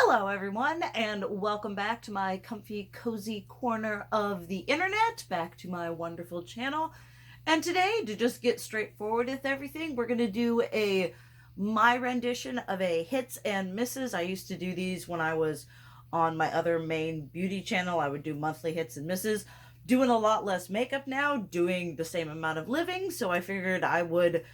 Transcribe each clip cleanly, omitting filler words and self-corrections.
Hello everyone, and welcome back to my comfy cozy corner of the internet, back to my wonderful channel. And today, to just get straightforward with everything, we're going to do my rendition of a hits and misses. I used to do these when I was on my other main beauty channel. I would do monthly hits and misses. Doing a lot less makeup now, doing the same amount of living, so I figured I would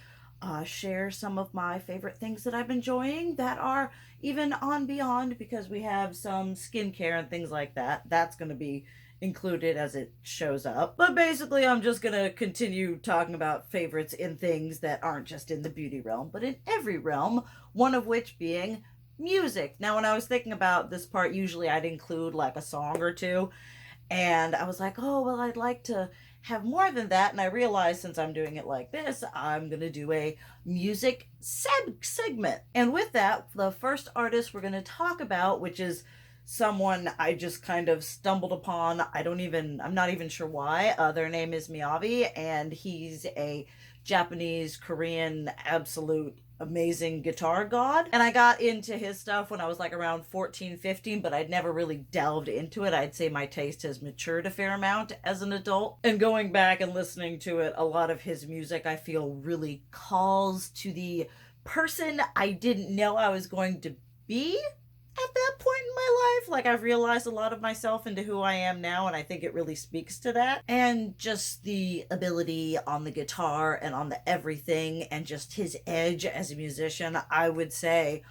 share some of my favorite things that I'm enjoying that are even on beyond, because we have some skincare and things like that. That's going to be included as it shows up. But basically, I'm just going to continue talking about favorites in things that aren't just in the beauty realm, but in every realm, one of which being music. Now, when I was thinking about this part, usually I'd include like a song or two. And I was like, oh, well, I'd like to have more than that. And I realized since I'm doing it like this, I'm going to do a music segment. And with that, the first artist we're going to talk about, which is someone I just kind of stumbled upon. I'm not even sure why. Their name is Miyavi, and he's a Japanese, Korean, absolute amazing guitar god. And I got into his stuff when I was like around 14, 15, but I'd never really delved into it. I'd say my taste has matured a fair amount as an adult. And going back and listening to it, a lot of his music I feel really calls to the person I didn't know I was going to be at that point in my life. Like, I've realized a lot of myself into who I am now, and I think it really speaks to that. And just the ability on the guitar and on the everything, and just his edge as a musician, I would say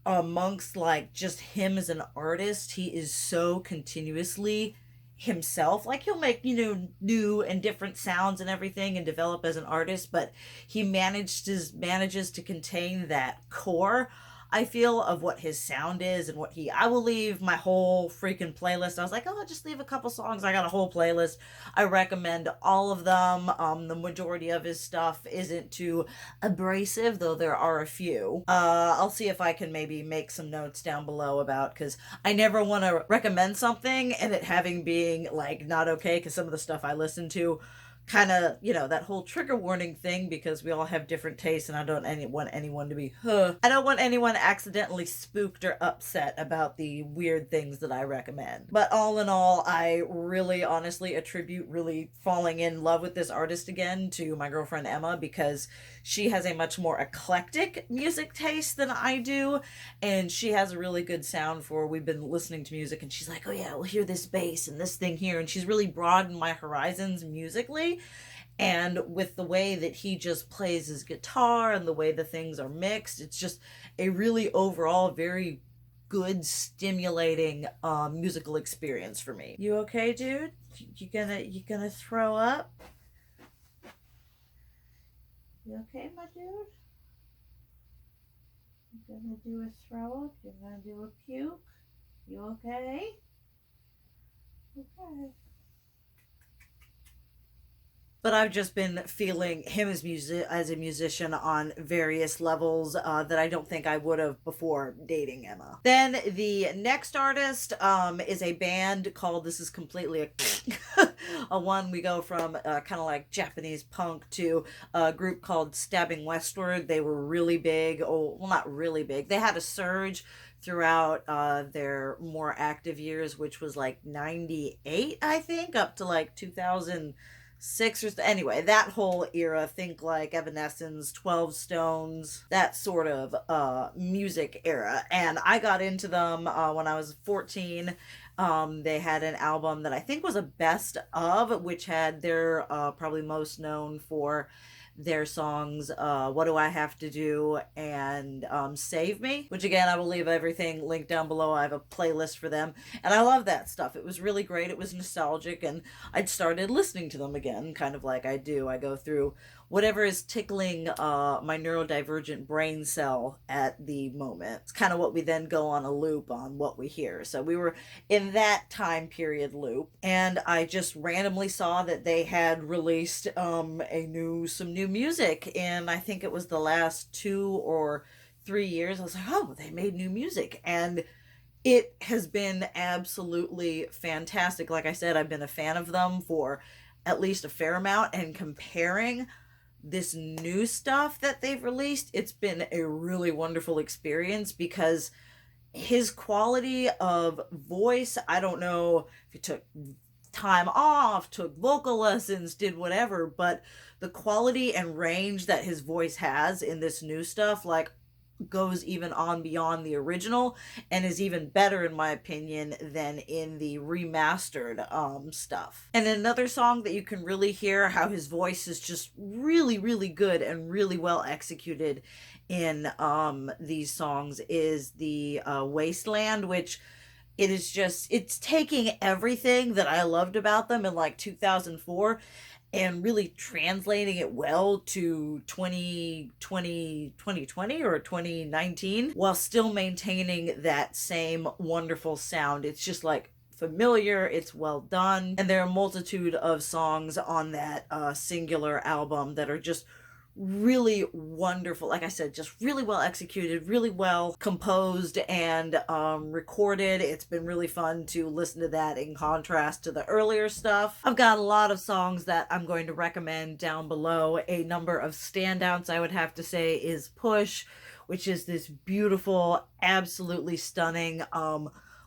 amongst like just him as an artist, he is so continuously himself. Like, he'll make, new and different sounds and everything and develop as an artist, but he manages to contain that core, I feel, of what his sound is and I will leave my whole freaking playlist. I was like, oh, I'll just leave a couple songs. I got a whole playlist. I recommend all of them. The majority of his stuff isn't too abrasive, though there are a few. I'll see if I can maybe make some notes down below about, because I never want to recommend something and it having being like not okay, because some of the stuff I listen to kind of, that whole trigger warning thing, because we all have different tastes, and I don't want anyone to be, I don't want anyone accidentally spooked or upset about the weird things that I recommend. But all in all, I really honestly attribute really falling in love with this artist again to my girlfriend Emma, because she has a much more eclectic music taste than I do, and she has a really good sound for, we've been listening to music, and she's like, oh yeah, we'll hear this bass and this thing here, and she's really broadened my horizons musically. And with the way that he just plays his guitar and the way the things are mixed, it's just a really overall very good, stimulating musical experience for me. You okay, dude? You gonna throw up? You okay, my dude? You gonna do a throw up? You're gonna do a puke? You okay? Okay. But I've just been feeling him as a musician on various levels that I don't think I would have before dating Emma. Then the next artist is a band called, this is completely a one, we go from kind of like Japanese punk to a group called Stabbing Westward. They were really big. Oh, well, not really big. They had a surge throughout their more active years, which was like 98, I think, up to like 2006 or anyway, that whole era. Think like Evanescence, 12 Stones, that sort of music era. And I got into them when I was 14. They had an album that I think was a best of, which had their probably most known for their songs What Do I Have to Do and Save Me, which again, I will leave everything linked down below. I have a playlist for them, and I love that stuff. It was really great. It was nostalgic, and I'd started listening to them again, kind of like I do. I go through whatever is tickling my neurodivergent brain cell at the moment. It's kind of what we then go on a loop on what we hear. So we were in that time period loop, and I just randomly saw that they had released some new music, and I think it was the last 2 or 3 years. I was like, oh, they made new music, and it has been absolutely fantastic. Like I said, I've been a fan of them for at least a fair amount, and comparing this new stuff that they've released, it's been a really wonderful experience, because his quality of voice, I don't know if he took time off, took vocal lessons, did whatever, but the quality and range that his voice has in this new stuff, like, goes even on beyond the original and is even better in my opinion than in the remastered stuff. And another song that you can really hear how his voice is just really really good and really well executed in these songs is the Wasteland, which it is just, it's taking everything that I loved about them in like 2004 and really translating it well to 2020 or 2019 while still maintaining that same wonderful sound. It's just like familiar, it's well done, and there are a multitude of songs on that singular album that are just really wonderful. Like I said, just really well executed, really well composed and recorded. It's been really fun to listen to that in contrast to the earlier stuff. I've got a lot of songs that I'm going to recommend down below. A number of standouts I would have to say is Push, which is this beautiful, absolutely stunning,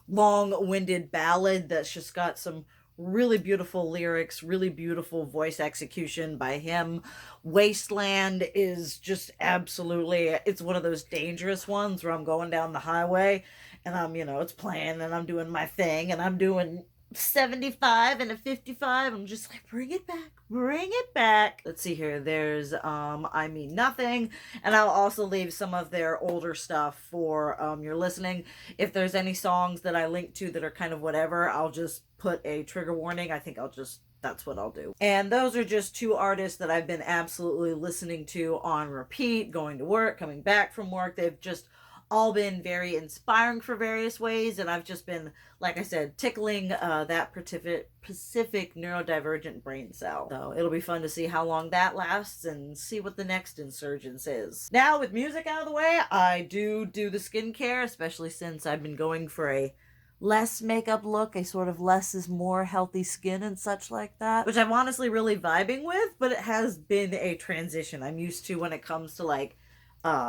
long-winded ballad that's just got some really beautiful lyrics, really beautiful voice execution by him. Wasteland is just absolutely, it's one of those dangerous ones where I'm going down the highway and I'm, it's playing and I'm doing my thing and I'm doing 75 and a 55. I'm just like, bring it back, bring it back. Let's see here. There's I Mean Nothing, and I'll also leave some of their older stuff for your listening. If there's any songs that I link to that are kind of whatever, I'll just put a trigger warning. I think that's what I'll do. And those are just two artists that I've been absolutely listening to on repeat, going to work, coming back from work. They've just all been very inspiring for various ways, and I've just been, like I said, tickling that specific neurodivergent brain cell. So it'll be fun to see how long that lasts and see what the next insurgence is. Now, with music out of the way, I do the skincare, especially since I've been going for a less makeup look, a sort of less is more healthy skin and such like that, which I'm honestly really vibing with, but it has been a transition. I'm used to when it comes to like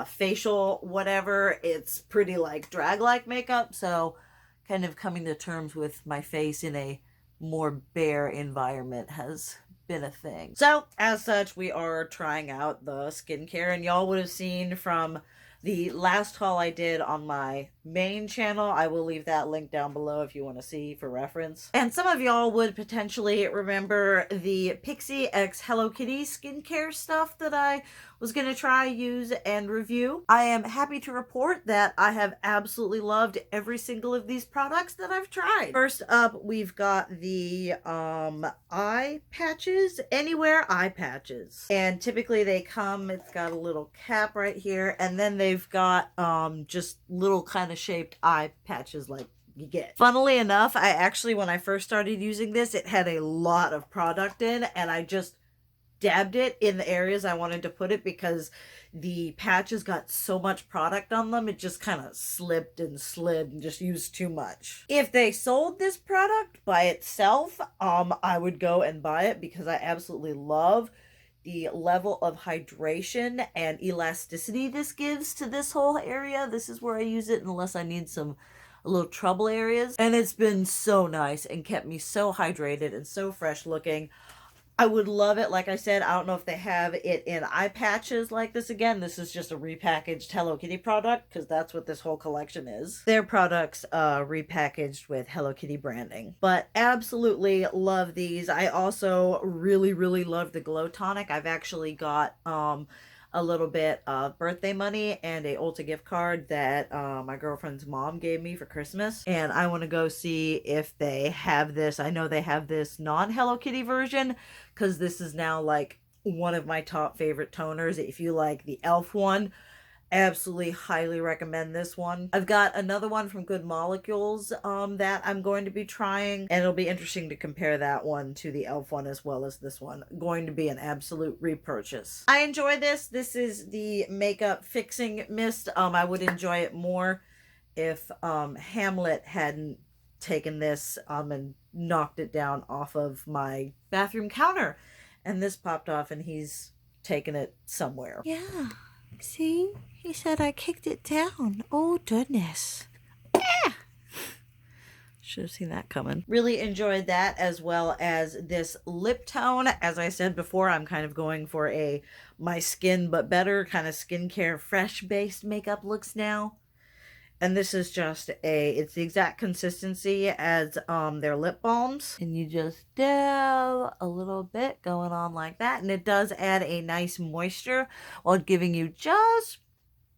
facial whatever, it's pretty like drag like makeup, so kind of coming to terms with my face in a more bare environment has been a thing. So as such, we are trying out the skincare, and y'all would have seen from the last haul I did on my main channel. I will leave that link down below if you want to see for reference. And some of y'all would potentially remember the Pixi X Hello Kitty skincare stuff that I was going to try, use, and review. I am happy to report that I have absolutely loved every single of these products that I've tried. First up, we've got the eye patches, AnyWhere eye patches. And typically they come, it's got a little cap right here, and then they've got just little kind of shaped eye patches like you get. Funnily enough, I actually, when I first started using this, it had a lot of product in, and I just dabbed it in the areas I wanted to put it because the patches got so much product on them, it just kind of slipped and slid and just used too much. If they sold this product by itself, I would go and buy it because I absolutely love the level of hydration and elasticity this gives to this whole area. This is where I use it unless I need a little trouble areas. And it's been so nice and kept me so hydrated and so fresh looking. I would love it. Like I said, I don't know if they have it in eye patches like this again. This is just a repackaged Hello Kitty product because that's what this whole collection is. Their products repackaged with Hello Kitty branding. But absolutely love these. I also really, really love the Glow Tonic. I've actually got a little bit of birthday money and a Ulta gift card that my girlfriend's mom gave me for Christmas, and I want to go see if they have this. I know they have this non-Hello Kitty version because this is now like one of my top favorite toners. If you like the e.l.f. one, absolutely highly recommend this one. I've got another one from Good Molecules that I'm going to be trying, and it'll be interesting to compare that one to the e.l.f. one as well as this one. Going to be an absolute repurchase. I enjoy this. This is the Makeup Fixing Mist. I would enjoy it more if Hamlet hadn't taken this and knocked it down off of my bathroom counter, and this popped off and he's taken it somewhere. Yeah. See? He said I kicked it down. Oh, goodness. Should have seen that coming. Really enjoyed that, as well as this lip tone. As I said before, I'm kind of going for a my skin but better kind of skincare fresh based makeup looks now. And this is just it's the exact consistency as their lip balms. And you just dab a little bit going on like that. And it does add a nice moisture while giving you just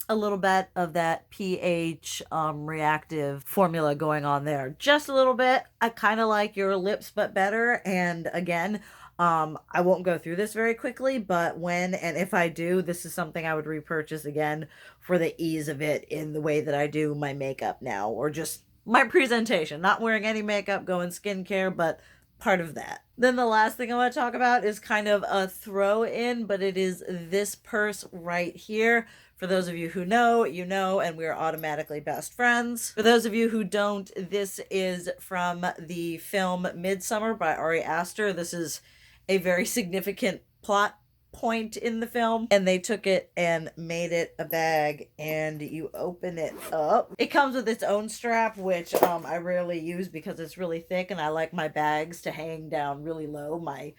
a little bit of that pH reactive formula going on there. Just a little bit. I kind of like your lips but better. And again, I won't go through this very quickly, but when and if I do, this is something I would repurchase again for the ease of it in the way that I do my makeup now, or just my presentation. Not wearing any makeup, going skincare, but part of that. Then the last thing I want to talk about is kind of a throw in, but it is this purse right here. For those of you who know, you know, and we're automatically best friends. For those of you who don't, this is from the film Midsummer by Ari Aster. This is a very significant plot point in the film, and they took it and made it a bag, and you open it up. It comes with its own strap, which I rarely use because it's really thick, and I like my bags to hang down really low. My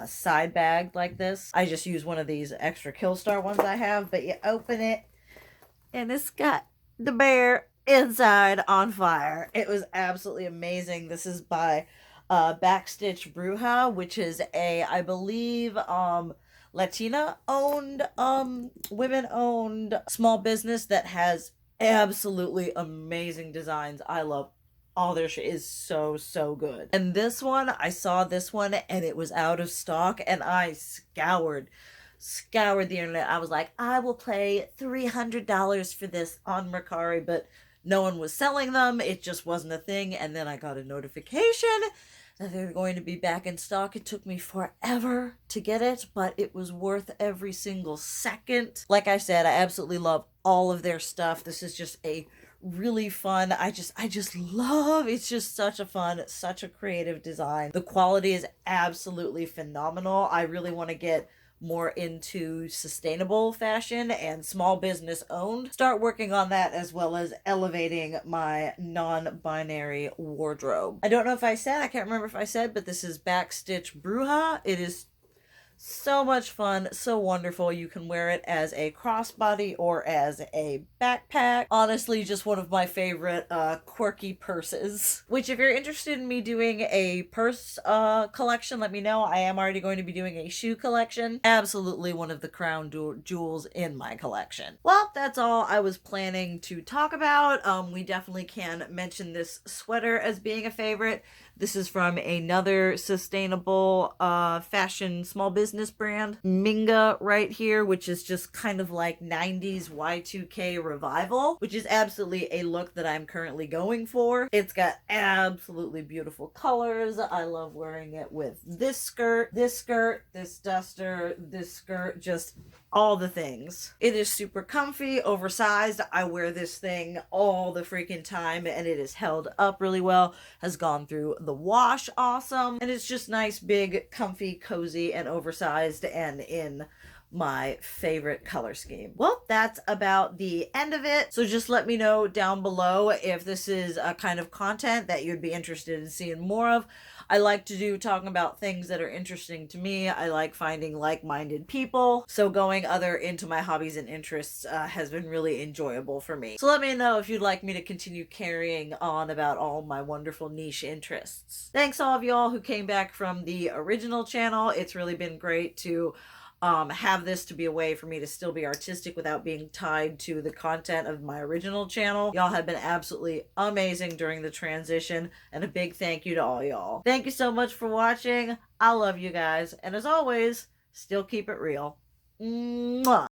side bag like this. I just use one of these extra Killstar ones I have, but you open it and it's got the bear inside on fire. It was absolutely amazing. This is by Backstitch Bruja, which is a, I believe, Latina owned, women owned small business that has absolutely amazing designs. I love all their shit is so good. And this one, I saw this one and it was out of stock, and I scoured the internet. I was like, I will pay $300 for this on Mercari, but no one was selling them. It just wasn't a thing. And then I got a notification that they were going to be back in stock. It took me forever to get it, but it was worth every single second. Like I said, I absolutely love all of their stuff. This is just a really fun, I just love, it's just such a fun, such a creative design. The quality is absolutely phenomenal. I really want to get more into sustainable fashion and small business owned. Start working on that, as well as elevating my non-binary wardrobe. I don't know if I said, I can't remember if I said, but this is Backstitch Bruja. It is so much fun, so wonderful. You can wear it as a crossbody or as a backpack. Honestly, just one of my favorite quirky purses. Which, if you're interested in me doing a purse collection, let me know. I am already going to be doing a shoe collection. Absolutely one of the crown jewels in my collection. Well, that's all I was planning to talk about. We definitely can mention this sweater as being a favorite. This is from another sustainable fashion small business brand, Minga, right here, which is just kind of like 90s Y2K revival, which is absolutely a look that I'm currently going for. It's got absolutely beautiful colors. I love wearing it with this skirt, this duster, this skirt, just all the things. It is super comfy, oversized. I wear this thing all the freaking time, and it is held up really well, has gone through the wash awesome, and it's just nice, big, comfy, cozy, and oversized, and in my favorite color scheme. Well, that's about the end of it. So just let me know down below if this is a kind of content that you'd be interested in seeing more of. I like to do talking about things that are interesting to me. I like finding like-minded people. So going into my hobbies and interests has been really enjoyable for me. So let me know if you'd like me to continue carrying on about all my wonderful niche interests. Thanks all of y'all who came back from the original channel. It's really been great to have this to be a way for me to still be artistic without being tied to the content of my original channel. Y'all have been absolutely amazing during the transition, and a big thank you to all y'all. Thank you so much for watching. I love you guys, and as always, still keep it real. Mwah.